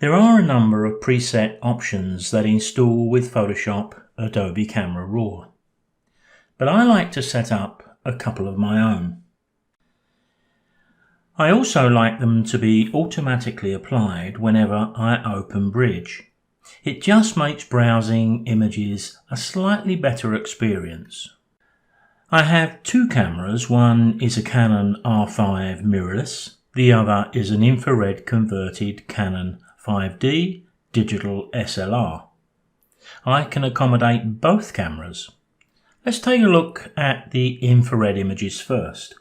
There are a number of preset options that install with Photoshop Adobe Camera Raw, but I like to set up a couple of my own. I also like them to be automatically applied whenever I open Bridge. It just makes browsing images a slightly better experience. I have two cameras. One is a Canon R5 mirrorless, the other is an infrared converted Canon 5D digital SLR. I can accommodate both cameras. Let's take a look at the infrared images first.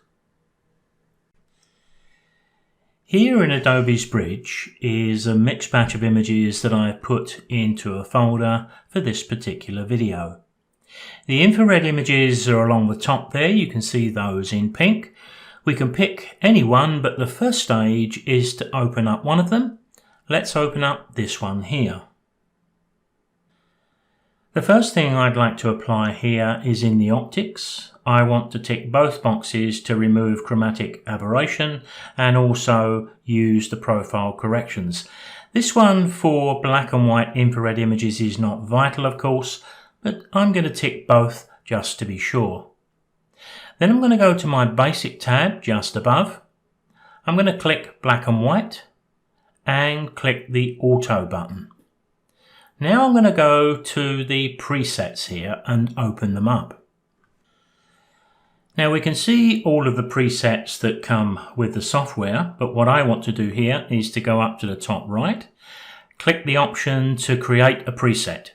Here in Adobe's Bridge is a mixed batch of images that I've put into a folder for this particular video. The infrared images are along the top there. You can see those in pink. We can pick any one, but the first stage is to open up one of them. Let's open up this one here. The first thing I'd like to apply here is in the optics. I want to tick both boxes to remove chromatic aberration and also use the profile corrections. This one for black and white infrared images is not vital, of course, but I'm going to tick both just to be sure. Then I'm going to go to my basic tab just above. I'm going to click black and white and click the auto button. Now I'm going to go to the presets here and open them up. Now we can see all of the presets that come with the software, but what I want to do here is to go up to the top right, click the option to create a preset.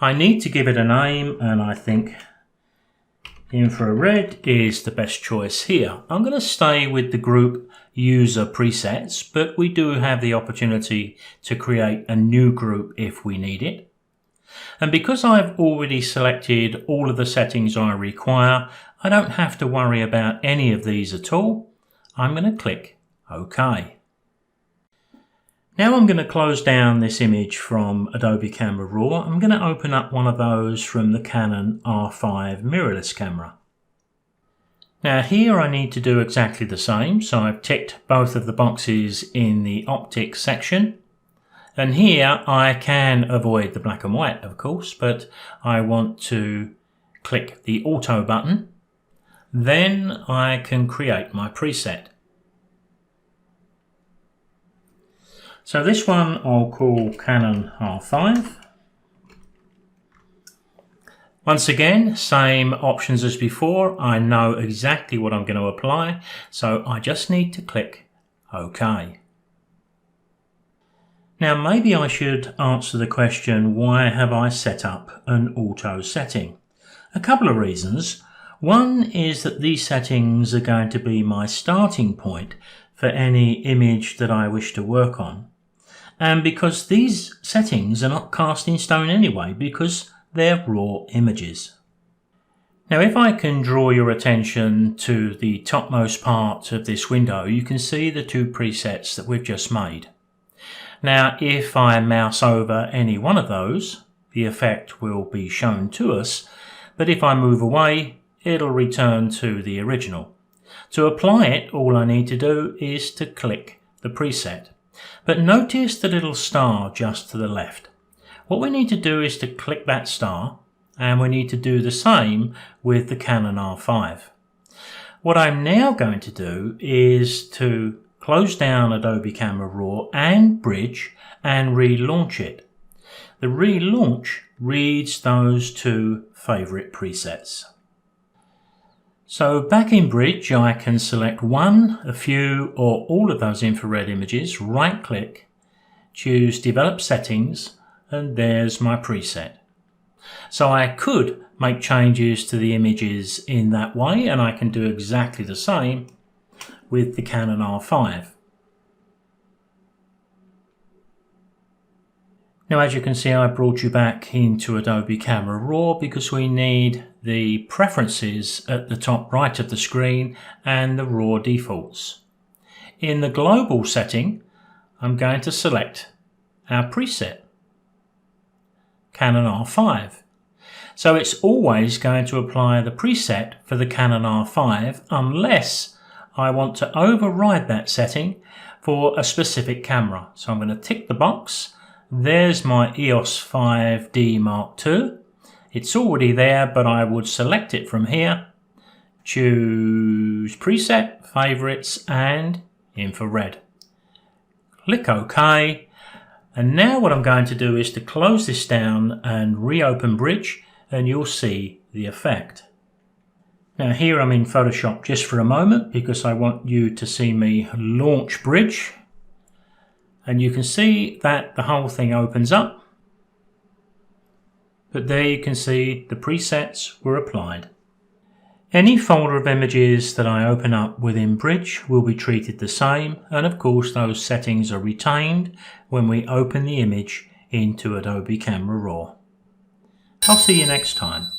I need to give it a name, and I think infrared is the best choice here. I'm going to stay with the group user presets, but we do have the opportunity to create a new group if we need it. And because I've already selected all of the settings I require, I don't have to worry about any of these at all. I'm going to click OK. Now I'm going to close down this image from Adobe Camera Raw. I'm going to open up one of those from the Canon R5 mirrorless camera. Now here I need to do exactly the same, so I've ticked both of the boxes in the optics section. And here I can avoid the black and white, of course, but I want to click the auto button. Then I can create my preset. So this one I'll call Canon R5. Once again, same options as before. I know exactly what I'm going to apply, so I just need to click OK. Now maybe I should answer the question, why have I set up an auto setting? A couple of reasons. One is that these settings are going to be my starting point for any image that I wish to work on. And because these settings are not cast in stone anyway, because they're raw images. Now if I can draw your attention to the topmost part of this window, you can see the two presets that we've just made. Now if I mouse over any one of those, the effect will be shown to us, but if I move away, it'll return to the original. To apply it, all I need to do is to click the preset. But notice the little star just to the left. What we need to do is to click that star, and we need to do the same with the Canon R5. What I'm now going to do is to close down Adobe Camera Raw and Bridge and relaunch it. The relaunch reads those two favorite presets. So back in Bridge, I can select one, a few, or all of those infrared images, right click, choose Develop Settings, and there's my preset. So I could make changes to the images in that way, and I can do exactly the same with the Canon R5. Now as you can see, I brought you back into Adobe Camera Raw because we need the preferences at the top right of the screen and the raw defaults. In the global setting, I'm going to select our preset, Canon R5. So it's always going to apply the preset for the Canon R5 unless I want to override that setting for a specific camera. So I'm going to tick the box. There's my EOS 5D Mark II. It's already there, but I would select it from here. Choose Preset, Favorites and Infrared. Click OK. And now what I'm going to do is to close this down and reopen Bridge, and you'll see the effect. Now here I'm in Photoshop just for a moment because I want you to see me launch Bridge. And you can see that the whole thing opens up. But there you can see the presets were applied. Any folder of images that I open up within Bridge will be treated the same, and of course those settings are retained when we open the image into Adobe Camera Raw. I'll see you next time.